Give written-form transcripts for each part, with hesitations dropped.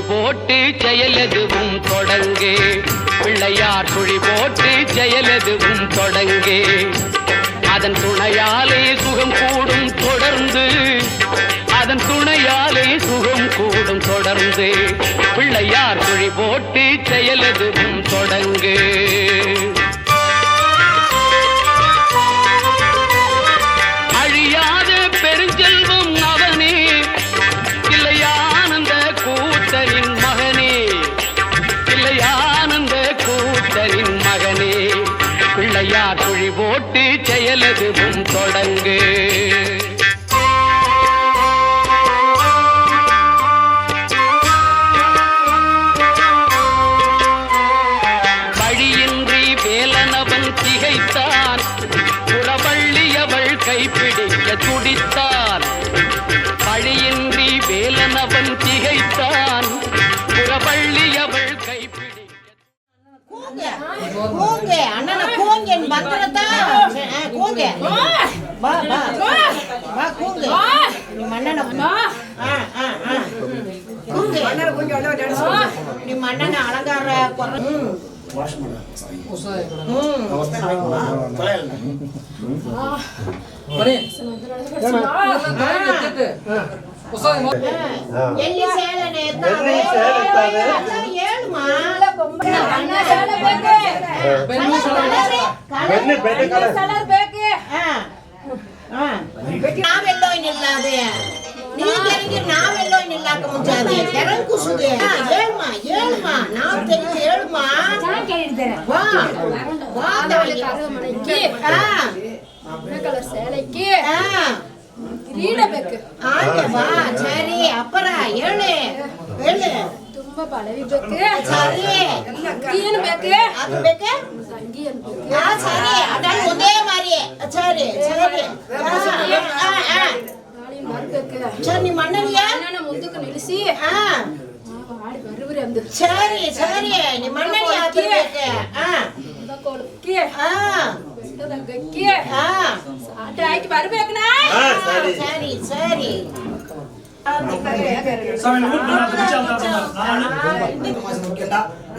போட்டு செயலெதுவும் தொடங்கு. பிள்ளையார் சுழி போட்டு செயலெதுவும் தொடங்கு. அதன் துணையாலே சுகம் கூடும் தொடர்ந்து. அதன் துணையாலே சுகம் கூடும் தொடர்ந்து. பிள்ளையார் சுழி போட்டு செயலெதுவும் தொடங்கு. அழியாத பெருஞ்செல்வம் அவனே, இல்லையானந்த கூத்தரின் மகனே, இல்லையானந்த கூத்தரின் மகனே. பிள்ளையார் சுழி போட்டு செயலெதுவும் தொடங்கு. வழியின்றி வேலனவன் திகைத்தான், புறவள்ளியவள் கைப்பிடிக்க துடித்தான். வழியின்றி வேலனவன் திகைத்தான், புறவள்ளியவள் கைப்பிடிக்க. கூங்க அண்ணா கூங்க பத்திரத்தா கூங்க வா வா வா கூங்க நீ மண்ணன கூங்க மண்ணன கொஞ்சம் நீ மண்ணன அலங்கார வாஷ் பண்ணு ಅವಸ್ಥೆ ನಾಯಕமா ತೊಳೆಯಲ್ಲ ಬನ್ನಿ ಎಲ್ಲಿ ಸೇಲನೆ ಎಲ್ಲಿ ಸೇಲುತ್ತದೆ ಹೇಳು ಮಾಲ ಬೊಂಬೆ ಅಣ್ಣ ಸೇಲ ಬೇಕೆ ಬೆನ್ನು ಕಲರ್ ಬೇಕೆ ನಾವೆಲ್ಲೋ ನಿಲ್ಲದೆ ನೀರಿಗೆ ನಾವೆಲ್ಲೋ ನಿಲ್ಲಕ ಮುಂಚಾದೆ ತೆರನ್ ಕುಸುದೆ ಹೇಳುಮಾ ನಾವು ತೆಗಿ ಹೇಳುಮಾ வா வா மனைக்கு கலர் சேலைக்கு கிரீட ಬೇಕು ஆங்க வா சரி அப்புறம் ಹೇಳು ತುಂಬಾ ಬಳವಿ ಬೇಕು ಸರಿ ಏನು ಬೇಕು ಅದು ಬೇಕು ಸಂಗಿ ಅಂತ ಸರಿ ಅದನ್ನ ಒಂದೇ ಮಾರಿ ಸರಿ ಸರಿ ಗಾಳಿ ಮಾರ್ಬೇಕು ಸರಿ ನಿಮ್ಮ ಅಣ್ಣನಿಗೆ ಅಣ್ಣನ ಮುಂದಕ್ಕೆ ನಿಲ್ಲಿಸಿ ಆಡಿ ಬರುವರಿ ಅಂದು ಸರಿ ಸರಿ ನಿಮ್ಮ ಅಣ್ಣನಿಗೆ ಹಾಕಿರ್ಬೇಕು ಕೊಳಕ್ಕೆ ಬೆಟ್ಟದಗ್ಗಕ್ಕೆ ಸಾಟ ಆಯ್ತು ಬರ್ಬೇಕು ನಾ ಸರಿ ಸರಿ ಸರಿ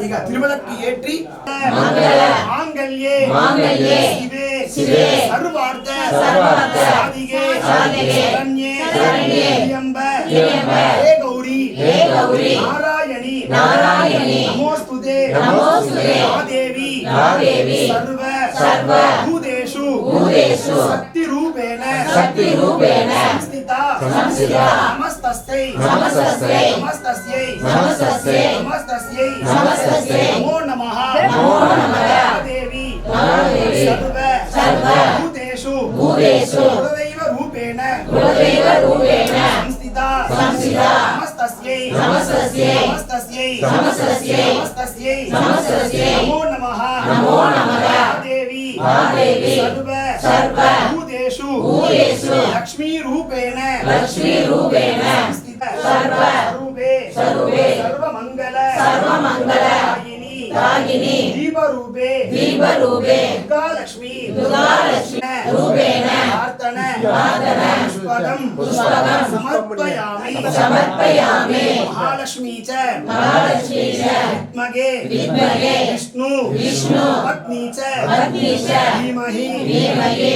ಈಗ ತಿರುಮಲಕ್ಕೆ ಏಟ್ರಿ ಮಾಂಗಲ್ಯೇ ಶಿವೆ ಸರ್ವಾರ್ಥ ಸಾಧಿಗೆ ಶರಣ್ಯೇ ಎಂಬ ಹೇ ಗೌರಿ ನಾರಾಯಣಿ ನಮೋಸ್ತುತೆ ದೇವಿ ಸರ್ವ ಭೂತೇಷು ಶಕ್ತಿರೂಪೇಣ ಸಂಸ್ಥಿತಾ ನಮಸ್ತಸ್ಯೈ ನಮೋ ನಮಃ ದೇವಿ ಸರ್ವ ಭೂತೇಷು ಕುಲದೈವ ರೂಪೇಣ ಸಂಸ್ಥಿತಾ ನಮಸ್ತಸ್ಯೈ ನಮೋ ನಮಃ ದೇವಿ ಸರ್ವ ಭೂತೇಷು ಲಕ್ಷ್ಮೀ ರೂಪೇಣ ಸರ್ವರೂಪೇ ಸರ್ವಮಂಗಲ ರಾಗಿಣಿ ದೀಪರೂಪೇ ದುರ್ಗಾಲಕ್ಷ್ಮೀ ರೂಪೇಣ ಪ್ರಾರ್ಥನ ಪುಷ್ಪಕಂ ಸಮರ್ಪಯಾಮಿ ಮಹಾಲಕ್ಷ್ಮೀ ಚ ವಿದ್ಮಹೇ ವಿಷ್ಣು ಪತ್ನಿ ಚ ಧೀಮಹಿ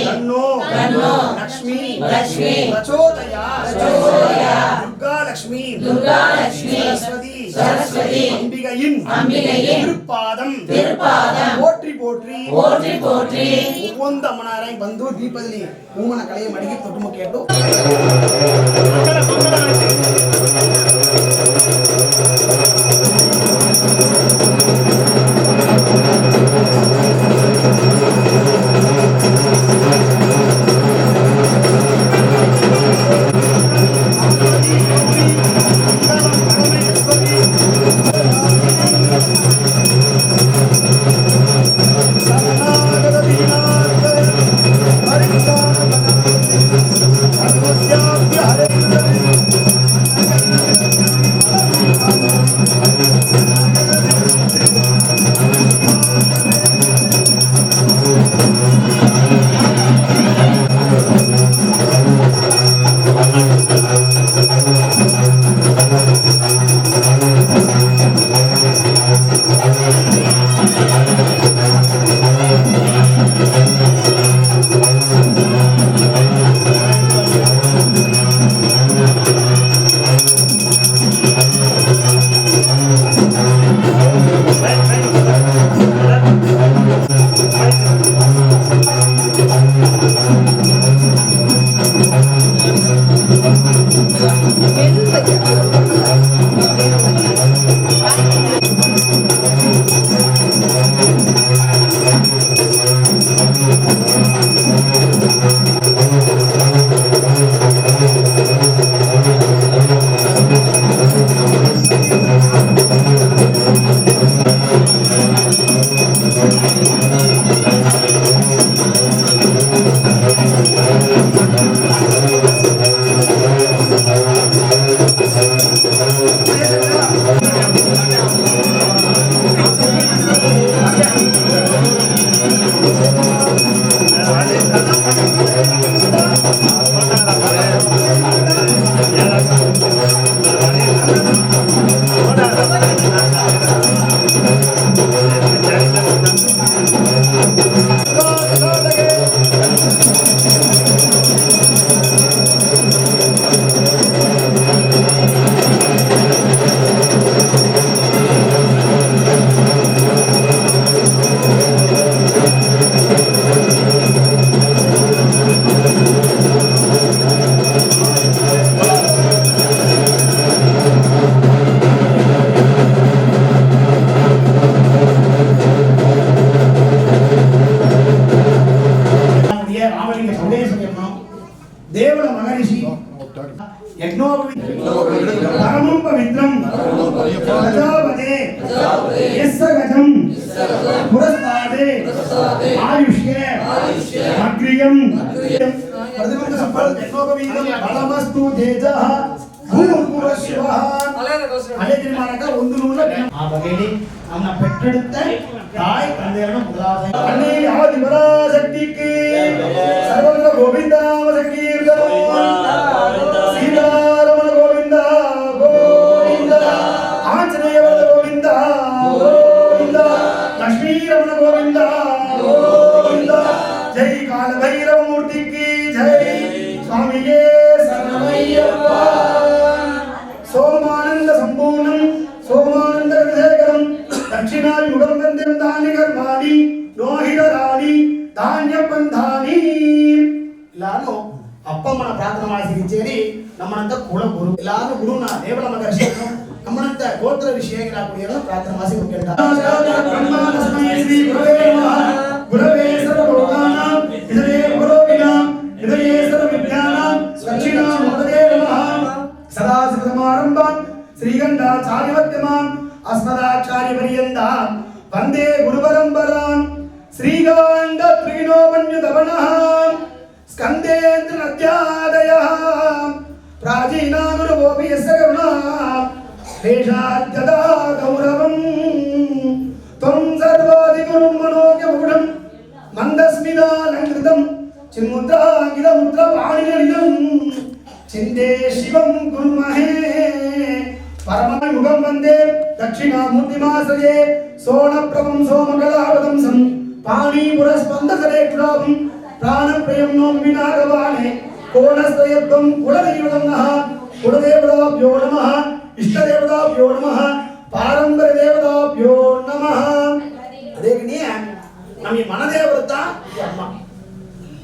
ತನ್ನೋ ಲಕ್ಷ್ಮೀ ಪ್ರಚೋದಯಾತ್ ದುರ್ಗಾಲಕ್ಷ್ಮೀ சரஸ்வதி அம்பிகையின் திருப்பாதம் போற்றி போற்றி ஒவ்வொಂದು ಅಮ್ಮನಾರಾಯಣ ಬಂದು ದೀಪದಲ್ಲಿ ಹೂಮನ ಕಳೆಯ ಮಡಿಗೆ ತೊಟ್ಟು ಕೇಟು Yeah. परमं पवित्रं प्रजापते यस्य गजं पुरस्तादे आयुष्ये अग्रियं प्रतिबंध सफल यज्ञोपवीतं बलमस्तु तेजः भूर्भुवस्वः அலேஜிமானக ಒಂದು நூல ಆ ಬಗೆಯಲ್ಲಿ ನಮ್ಮ பெற்றெடுத்த தாய் தந்தையரன முதலாவது அன்னை ஆதிபராசக்திக்கு சர்வத கோவிந்த நாம சங்கீர்த்தனம் சீதாரமண கோவிந்த கோவிந்த ஆஞ்சநேய கோவிந்த கோவிந்த லக்ஷ்மீ ரமண கோவிந்த கோவிந்த ஜெய் கால பைரவ மூர்த்திக்கு ஜெய் சுவாமியே சரணமையப்பா सोमानंद संपूर्णं सोमानंद विधेयकरं दक्षिणाय युगं वंदे दानि कर्माणि नोहितराणि धान्य बंधानि इलानो ಅಪ್ಪಮ್ಮನ ಪ್ರಾರ್ಥನೆ ಮಾಡಿಸಿರಿ ನಮ್ಮನಂತ ಕುಲ ಗುರು ಇಲಾನು ಗುರುನ ದೇವರ ಮಗರ್ಷಿಯನ್ನು ನಮ್ಮನಂತ ಗೋತ್ರ ವಿಷಯಗಳ ಕುಡಿಯಲು ಪ್ರಾರ್ಥನೆ ಮಾಡಿಸಿ ಮುಖ್ಯಂತ ಬ್ರಹ್ಮಾನಸ್ಮೈ ಶ್ರೀ ಗುರುವೇ ನಮಃ ಗುರುವೇ ಸರ್ವಲೋಕಾನಾಂ ವಿಧವೇ ಗುರುವಿನಾಂ ವಿಧವೇ ಸರ್ವವಿಜ್ಞಾನಾಂ ದಕ್ಷಿಣಾಮೂರ್ತೇ ನಮಃ सदाशिवसमारंभं श्रीगंधाचार्यमध्यमां अस्मदाचार्यपर्यन्तां वन्दे गुरुपरम्परां श्रीगंधत्रिनोमन्युतवनः स्कन्देन्द्रनद्यादयः प्राचीना गुरुवोऽपि यस्य करुणा देशाद्यदा गौरवं त्वं सर्वादिगुरुं मनोज्ञमुकुटं मन्दस्मितालङ्कृतं चिन्मुद्राङ्कितमुद्रपाणिनिलम् चिंदे शिवं गुरुमहे परमयुगं वंदे दक्षिणामूर्तिमाश्रये सोनप्रभं सोमकलावदंसं पाणिपुरस्पन्दसरेक्षुरां प्राणप्रियं नौमि नागवाणे कोणस्त्रयत्वं कुलदैवतम् कुलदेवताभ्यो नमः इष्टदेवताभ्यो नमः पारंपरिकदेवताभ्यो नमः अदेकनी ನಮ್ಮ ಮನದೇವರತ ಅಮ್ಮ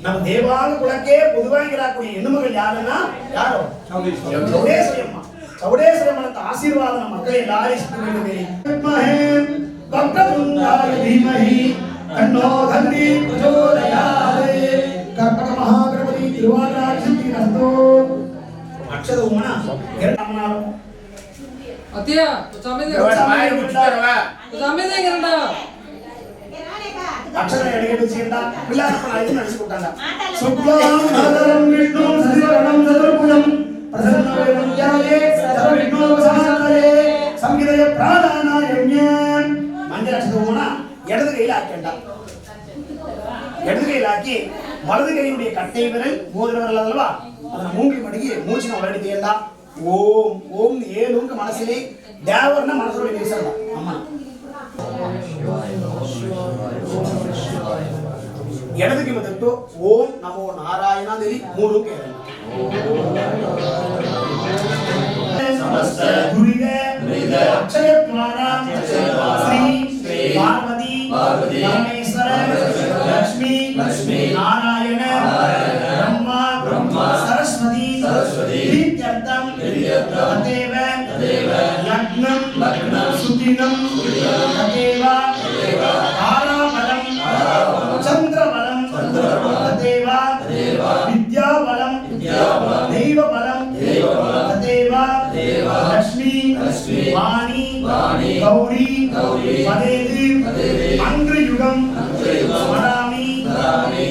ನಮ್ಮ ದೇವಾಲ ಕುಲಕ್ಕೆ ಪುದುವಾಗಿರಾಕುಡಿ ಹೆಣ್ಣು ಮಗಳು ಯಾರನ್ನ ಯಾರು ಚೌಡೇಶ್ವರಿಯಮ್ಮ ಚೌಡೇಶ್ವರಿಯಮ್ಮ ಅಂತ ಆಶೀರ್ವಾದ ನಮ್ಮ ಮಕ್ಕಳಿಗೆ ಆರಿಸಿಕೊಳ್ಳಿ ವಕ್ರತುಂಡಾಯ ಧೀಮಹಿ ತನ್ನೋ ಧನ್ನಿ ಪ್ರಚೋದಯಾತ್ ಕರ್ಪಕ ಮಹಾಗಣಪತಿ ತಿರುವಾರಾಕ್ಷಿ ನಸ್ತೋ ಅಕ್ಷರ ಉಮ್ಮನ ಎರಡಮ್ಮನಾರು ಅತಿಯ ಚಾಮೇದೆ ಗರಡ అక్షర ఎడగడు చీండ పిల్లలపన ఐదు నడుచుకుంటాండ శుక్లాంబరధరం విష్ణు శశివర్ణం చతుర్భుజం ప్రసన్నవదనం ధ్యాయే సర్వ విఘ్నోపశాంతయే సంగీతయ ప్రాణానాయమ్యం ಮಂಜರ ಅಕ್ಷರವನ್ನ ಎಡದು ಕೈಯಲ್ಲಿ ಹಾಕಂಡ ಎಡದು ಕೈಯಲ್ಲಿ ಹಾಕಿ வலது கையுடைய கட்டை விரல் மோதிர விரல் அல்லவா ಅದನ್ನ ಮೂಗಿ ಮಡಗಿ ಮೂಚಿನ ಹೊರಡಿದೆಯಲ್ಲ ಓಂ ಓಂ ಏಳುಂಕ ಮನಸ್ಸಿಲಿ ದೇವರನ್ನ ಮನಸ್ಸೊಳಗೆ ನಿಲ್ಲಿಸಲ್ಲ ಅಮ್ಮ ಎಡದಿಗೆ ಬಂದಟ್ಟು ಓಂ ನಮೋ ನಾರಾಯಣ ದೇವಿ ಮೂರು ಗುರಿಗೆ ಅಕ್ಷಯದ್ವಾರ ಶ್ರೀ ಪಾರ್ವತಿ ಪರಮೇಶ್ವರ ಲಕ್ಷ್ಮೀ ನಾರಾಯಣ ಬ್ರಹ್ಮ ಸರಸ್ವತಿ ಪ್ರೀತ್ಯರ್ಥಂ ತದೇವ ಲಗ್ನಂ ಸುದಿನಂ ತದೇವ ತಾರಾಬಲಂ ಚಂದ್ರಬಲಂ ತದೇವ ವಿದ್ಯಾಬಲಂ ದೈವಬಲಂ ತದೇವ ಲಕ್ಷ್ಮೀ ವಾಣಿ ಗೌರಿ ಪದೇದಿ ಅಂಗ್ರಯುಗಂ ಸ್ಮರಾಮಿ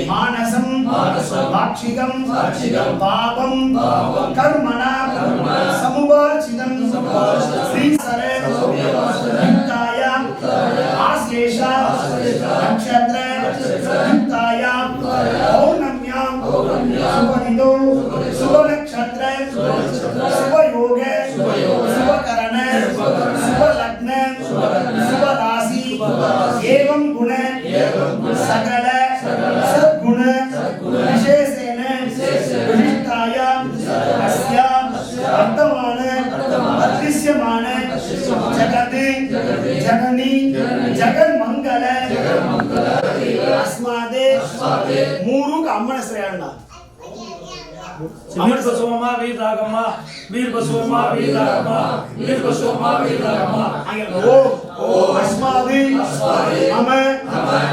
ಮಾನಸಂ ವಾಕ್ಷಿಕಂ ಪಾಪಂ ಕರ್ಮಣ ಸಮುವಾಚಿತಂ ಶ್ರೀಸರ ಯುಕ್ತಾಯ ಆಶ್ಲೇಷ ನಕ್ಷತ್ರ ಯುಕ್ತಾಯ ಪೌರ್ಣಮ್ಯಾಂ ಶುಭದಿನೋ ಶುಭ ನಕ್ಷತ್ರ ಶುಭ ಯೋಗ ಶುಭ ಕರಣ ಶುಭ ಲಗ್ನ ಶುಭ ರಾಶಿ ಏವಂ ಗುಣ ಸಕಲ ಸದ್ಗುಣ ವಿಶೇಷೇಣ ವಿಶಿಷ್ಟಾಯ ಅಸ್ಯ ವರ್ತಮಾನ ಅದೃಶ್ಯಮಾನ ಜಗತ್ ಜನನಿ ಜಗನ್ಮಂಗಲ ಅಸ್ಮಾದೆ ಮೂರು ಅಮ್ಮನ ಶ್ರೇಯಣ್ಣ वीर बसोमा वीर रागम्म वीर बसोमा वीर रागम्म वीर बसोमा वीर रागम्म ओम अस्मादि मम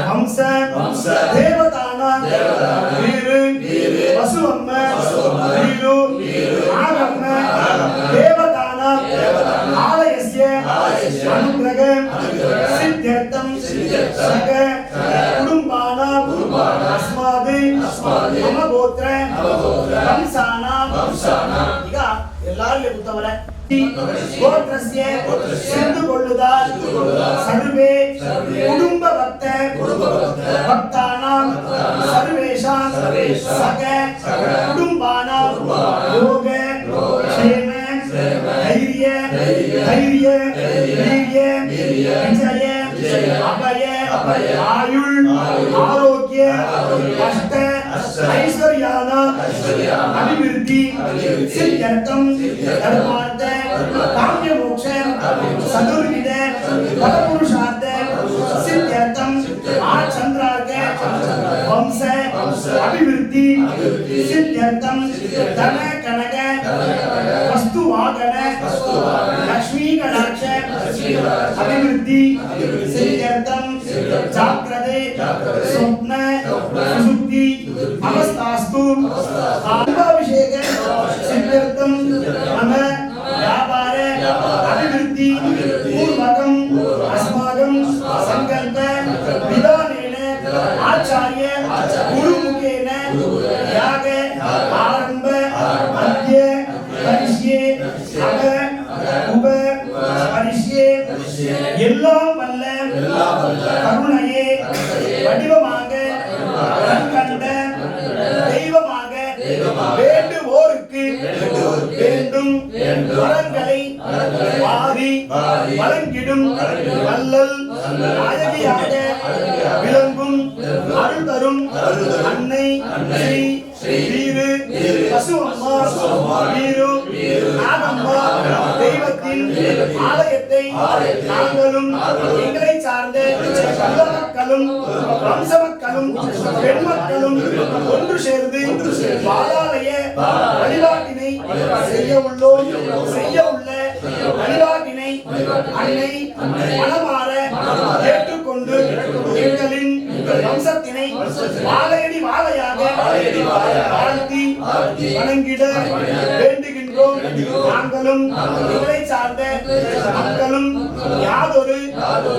हंस देवताना वीर बसवम्म वीरु பொறுத்தவரை கோத்ரஸ்ய சிந்து கொள்ளுதால் சர்வே குடும்ப பக்தானாம் சர்வேஷாம் சக குடும்பானாம் யோக க்ஷேம தைரிய வீரிய விஜய அபய ஆயுள் ஆரோக்கிய அஷ்ட ஐஸ்வர்யானாம் அபிவிருத்தி சித்தியர்த்தம் தர்மார்த்த காமிய மோக்ஷ சதுர்வித பரபுருஷார்த்த சித்தியர்த்தம் ஆச்சந்திரார்க்க வம்ச அபிவிருத்தி சித்தியர்த்தம் தன கனக வஸ்து வாகன லக்ஷ்மி கடாட்ச அபிவிருத்தி சித்தியர்த்தம் ஜாக்ரதே स्वप्न सुसुप्ति अवस्थास्तु अभिषेक सिद्ध्यर्थम मम व्यापार अभिवृद्धि पूर्वकम अस्माकं संकल्प विधानेन आचार्य गुरुमुखेन याग आरंभ मध्य परिष्ये अग उप परिष्ये எல்லாம் வல்ல கருணையே வடிவமாக கண்ட தெய்வமாக வேண்டுவோருக்கு வேண்டும் வரங்களை வாரி வழங்கிடும் வல்லல் நாயகியாக விளங்கும் அருள் தரும் அன்னை ஸ்ரீ வீரு பசுவம்மா வீரு நாகம்மா தெய்வத்தின் ஆலயத்தை நாங்களும் எங்களை சார்ந்த மக்களும் வம்ச மக்களும் பெண் மக்களும் ஒன்று சேர்ந்து பாலாலய வழிபாட்டினை செய்ய உள்ள வழிபாட்டினை அன்னை மனமாற ஏற்றுக்கொண்டு எங்களின் வம்சத்தினை வாழையடி வாழையாக வாழ்த்தி வணங்கிட வேண்டுகின்றோம். நாங்களும் எங்களை சார்ந்த மக்களும் யாதொரு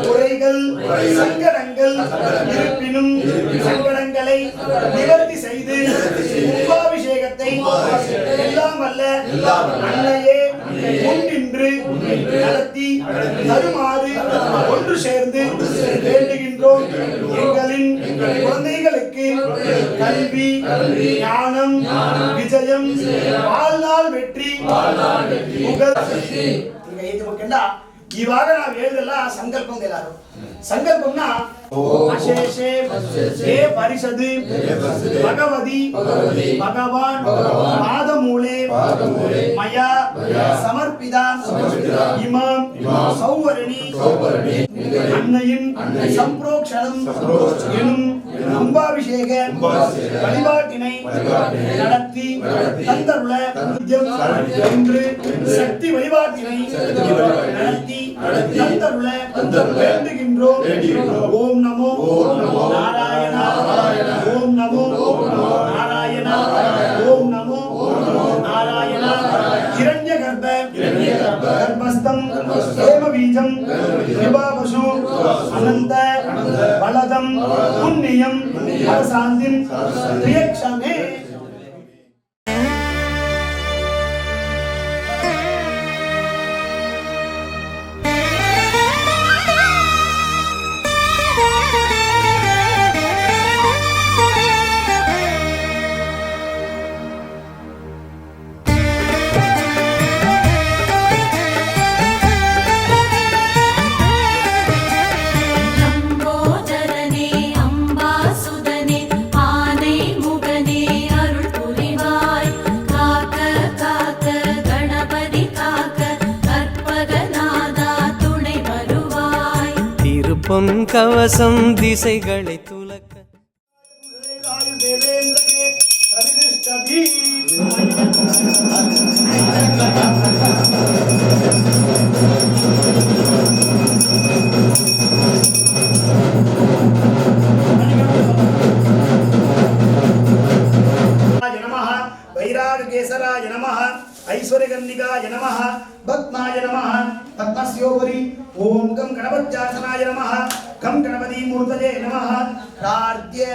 குறைகள் சங்கடங்கள் இருப்பினும் சங்கடங்களை நிவர்த்தி செய்து கும்பாபிஷேகத்தை எல்லாம் வல்ல அன்னையே முன்னின்று நடத்தி தருமாறு ஒன்று சேர்ந்து வேண்டுகின்றோம். எங்களின் குழந்தைகளுக்கு கல்வி ஞானம் விஜயம் வாழ்நாள் வெற்றி ಇವಾಗ ನಾವು ಹೇಳಿದೆಲ್ಲ ಸಂಕಲ್ಪ ಎಲ್ಲಾರು ಸಂಕಲ್ಪನ ಅಶೇಷೆ ಹೇ ಪರಿಷದ್ ಭಗವತಿ ಭಗವಾನ್ ಪಾದಮೂಲೆ ಮಯ ಸಮರ್ಪಿತ ಇಮಾಂ சௌவரணி அன்னையின் சம்பிரோக்ஷணம் எனும் கும்பாபிஷேக வழிபாட்டினை நடத்தி தந்தருள என்று சக்தி வழிபாட்டினை நடத்தி தந்தருள வேண்டுகின்றோம். ஓம் நமோ நாராயணா ஓம் நமோ நாராயணா ஓம் நமோ நாராயணா हिरण्य गर्भस्थं हेम बीजं विभावसु अनंत बलदं पुण्यं हरसान्तिं प्रियक्षमे பொன் கவசம் திசைகளை துலக்க वैराग केसराय नमः ऐश्वर्यगन्धिकाय नमः भक्ताय नमः पद्मस्योपरि ओम गं गणपत्यासनाय नमः गं गणपति मूर्तये नमः प्रार्थ्य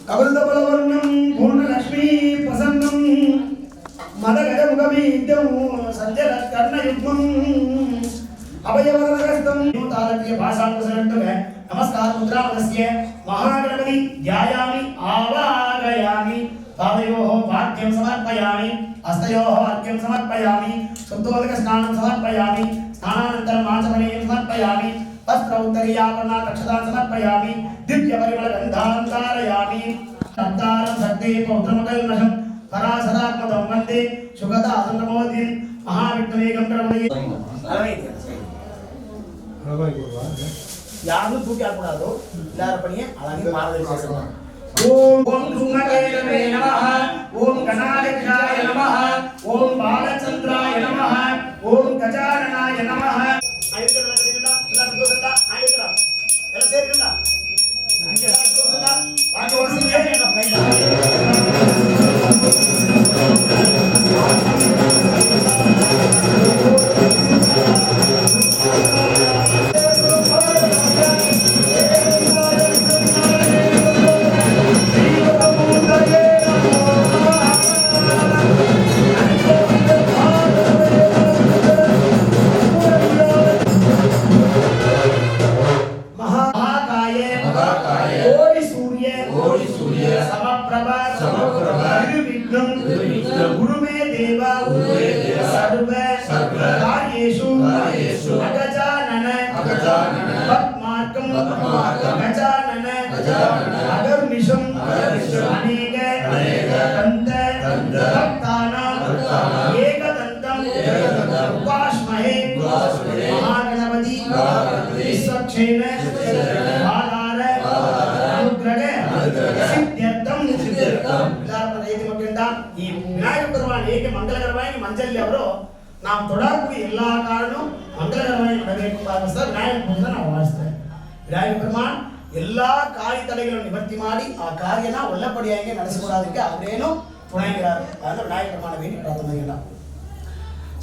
कवलदबलवर्णं पूर्णलक्ष्मी प्रसन्नं मदगज मुखमीड्यं सज्जल कर्णयुग्मं अभयवरदहस्तं तालक्य भाषानुसरन्तः नमस्कार मुद्रामदस्य महागणपति ध्यायामि आवाहयामि पादयोः पाद्यं समर्पयामि हस्तयोः अर्घ्यं समर्पयामि शुद्धोदक स्नानं समर्पयामि स्नानानन्तरं आचमनीयं समर्पयामि वस्त्र उत्तरीयाभरणा तक्षतां समर्पयामि दिव्य परिमल गन्धां धारयामि रक्तारं शक्ति पौत्रमकल्मषं पराशरात्मकं वन्दे सुगता आसन्दमोदिं महाविघ्नवेगं प्रवदये யாரும் தூக்கி ஆடக்கூடாதோ எல்லாரும் பண்ணியே அழகே பாரதேசம் ஓம் ஓம் துங்ககைரவே நமஹ ஓம் கணாதிகாய நமஹ ஓம் பாலச்சந்திராய நமஹ ஓம் கஜானனாய நமஹ ஐயக்கடா தெரியுதா எல்லாரும் தோசடா ஐயக்கடா எல்லாம் சேருடா அங்கே தோசடா வாங்க வசீங்க நம்ம கையில நாம் தொடரக்கூடிய எல்லா காரணம் மங்களகரமாய் நடக்கும் சார் விநாயகர் பூஜை நான் வாசித்தேன் விநாயகர் பெருமான் எல்லா காரிய தடைகளும் நிவர்த்தி மாடி ಆ ಕಾರ್ಯನ ಒಳ್ಳಪಡಿಯಾಗಿ ನಡೆಸಿಕೊಡೋದಕ್ಕೆ ಅವರೇನು துணைகிறார் அதனால விநாயகர் பெருமானை வேண்டி பிரார்த்தனை செய்யலாம்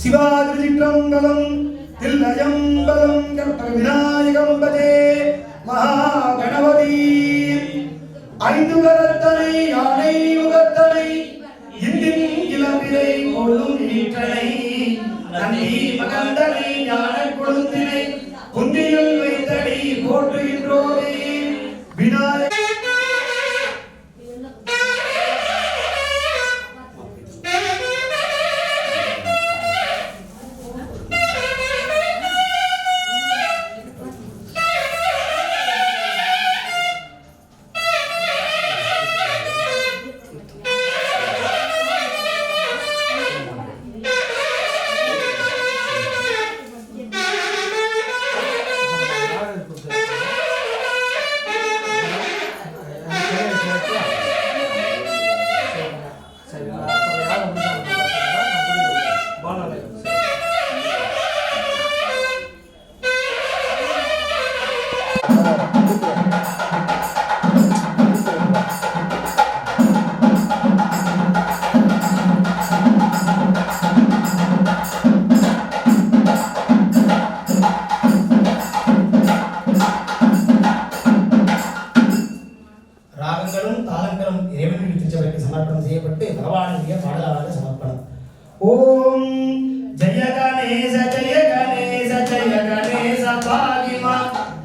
சிவாதிருச்சிற்றம்பலம் தில்லையம்பலம் கற்பக விநாயகம் பஜே மகாகணபதி ஐந்து கரத்தனை யானை முகத்தனை இந்தின் இளம்பிரை கொள்ளும் ஈற்றனை நந்தி மகந்தனை ஞான கொழுந்தினை குந்தியில் வைத்தடி போற்றுகின்றோமே விநாயகர் ஓம் ஜய கணேச ஜய கணேச ஜய கணேச பாகிமா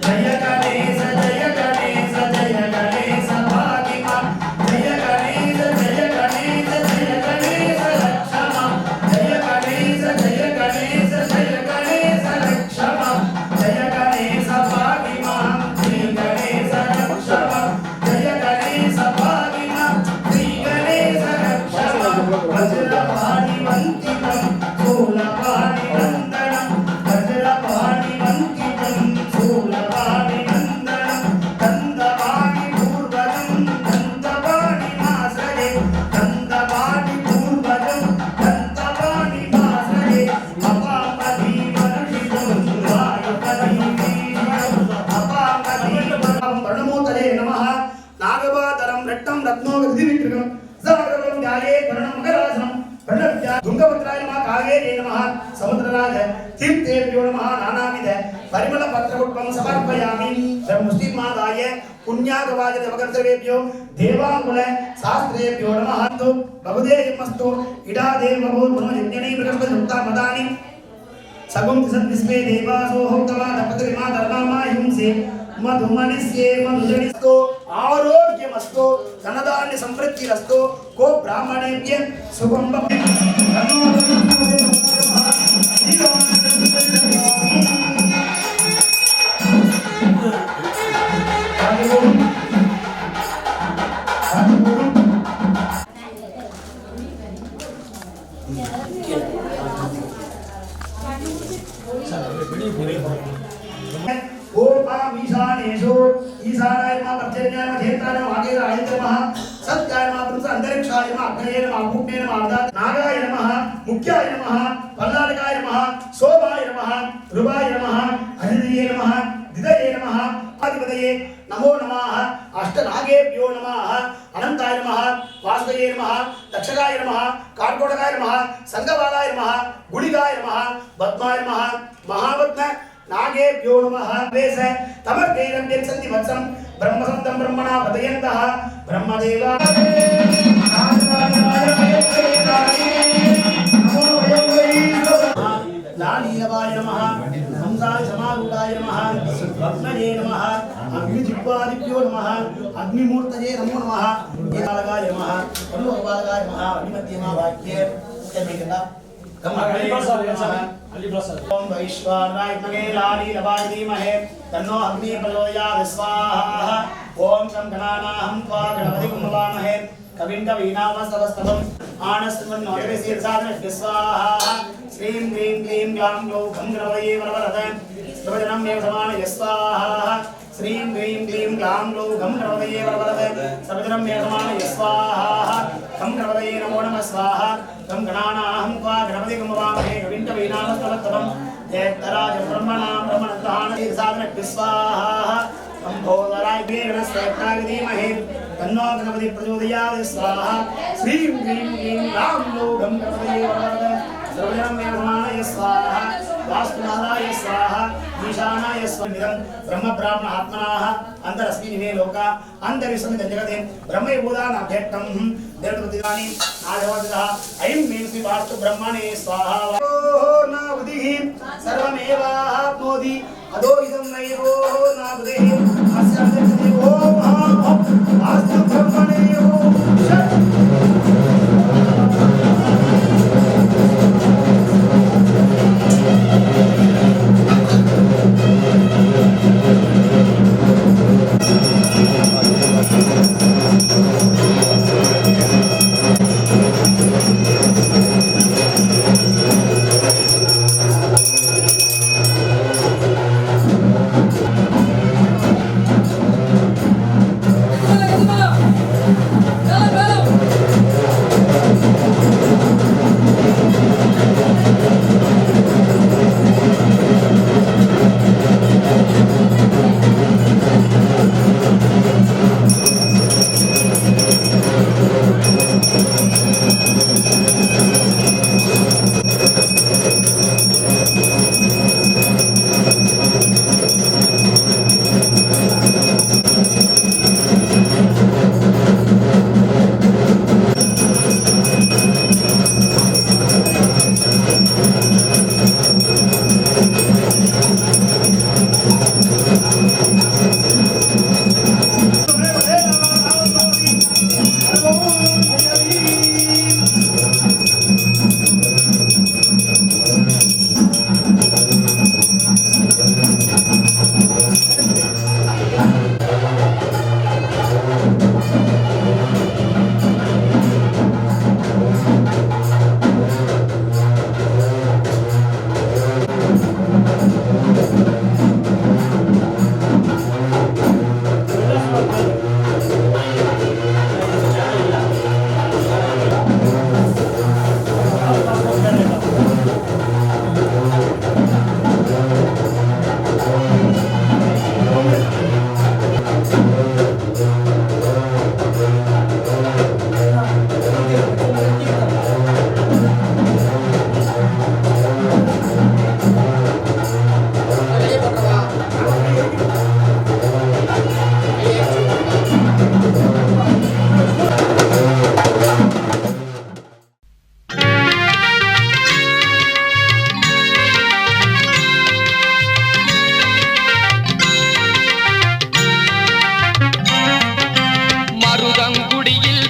ஜய கணேச ஜய கணேச ஜய கணேச பாகிமா ஜய கணேச ஜய கணேச ஜய கணேச லக்ஷ்மா ஜய கணேச ஜய கணேச ஜய கணேச லக்ஷ்மா ஜய கணேச பாகிமா ஸ்ரீ கணேச லக்ஷ்மா ஜய கணேச பாகிமா ஸ்ரீ கணேச லக்ஷ்மா வஜ்ரபாணி வந்திதம் சூலபாணி நந்தனம் வஜ்ரபாணி வந்திதம் சூலபாணி நந்தனம் கந்தபாணி பூர்வஜம் கந்தபாணி மாசரே கந்தபாணி பூர்வஜம் கந்தபாணி மாசரே அபாமதி வருஷிதம் வாயுபதி வீரியம் அபாமதி பரணமோதரே நமஹ நாகபாதரம் ரட்டம் ரத்னோகதி விக்ரகம் சாகரம் ஜாலே கரணம் மகராசனம் துங்கபத்ராய நமः காவேரி நமः சமுத்திரராஜ தீர்த்தேபியோ நமः நானாவித పరిమళ పత్రపుష్పం సమర్పయామి బ్రహ్మశ్రీమాదాయ పుణ్యాగవాయ దేవకర్తవేభ్యో దేవాంగుల శాస్త్రేభ్యో నమః బహుదేవమస్తు ఇడాదేవో యజ్ఞనే బృహస్పతిముక్తా మదాని సగం సద్విస్మే దేవాసో హోతవాద పత్రిమా ధర్మామాహింసే మధుమనిస్యే మధుజనిస్తో ఆరోగ్యమస్తు ధనధాన్య సంవృద్ధిరస్తు కో బ్రాహ్మణేభ్య శుభం ओम ईशानेशो ईशानाय नमः पर्जन्याय नमः धेत्राय नमः आगेराय नमः सत्याय नमः पुरुष अंतरिक्षाय नमः अग्नये नमः अग्ने नमः अर्धात् नागाय नमः मुख्याय नमः पल्लालकाय नमः सोमाय नमः रुबाय नमः अदितये नमः दिदये नमः आदिपतये नमो नमः अष्टनागेभ्यो नमः अनंताय नमः वासुदेवाय नमः दक्षकाय नमः कार्कोटकाय नमः संगबालाय नमः गुलिकाय नमः पद्माय नमः महावत्न नागेभ्यो नमः वेश तमर्गेनं यत्सन्ति वत्सं ब्रह्मसंतं ब्रह्मणा पदयन्तः ब्रह्मदेवा लालीलवाय नमः हंसाय समारूढाय नमः भक्तये नमः अग्निजिह्वादिभ्यो नमः अग्निमूर्तये नमो नमः एकालकाय नमः अनुभवालकाय नमः अग्निमध्यमावाक्ये यद्विकता ओम वैश्वानराय विद्महे लालीलवाय धीमहि तन्नो अग्निः प्रचोदयात् स्वाहा ओम शं गणानाहं त्वा गणपतिं नमामहे कविं कवीनामस्तवस्तवम् आनस्तमन्नोतिभिर्साधनस्य स्वाहा श्रीं क्लीं क्लीं ग्लां ग्लौं खं गणपतये वरवरद सर्वजनं मे समानय स्वाहा श्रीं क्लीं क्लीं ग्लां ग्लौं खं गणपतये वरवरद सर्वजनं मे समानय स्वाहा खं गणपतये नमो नमः स्वाहा कं गणानाहं त्वा गणपतिं नमामहे कविं कवीनामस्तवस्तवम् जयतराज ब्रह्मणां ब्रह्मणस्तानतीर्थसाधनस्य स्वाहा संभोदराय गणस्तेक्ताय धीमहि तन्नो गणपतिः प्रचोदयात् स्वाहा श्रीं क्लीं क्लीं ग्लां ग्लौं खं गणपतये वरवरद सर्वजनं मे समानय स्वाहा वास्तुनाथाय स्वाहा ईशानाय स्वाहा ब्रह्म ब्राह्मण आत्मनाः अन्तरस्मिन् इमे लोका अन्तरिक्षं जगते ब्रह्मभूतानाभ्यक्तं देवदूतानि नादवदः ऐं मे श्री वास्तु ब्रह्मणे स्वाहा नावदिः सर्वमेवाप्नोति अदो इदं नैवो नावदिः अस्य अन्तर्गते ओम वास्तु ब्रह्मणे Hello. முடியில்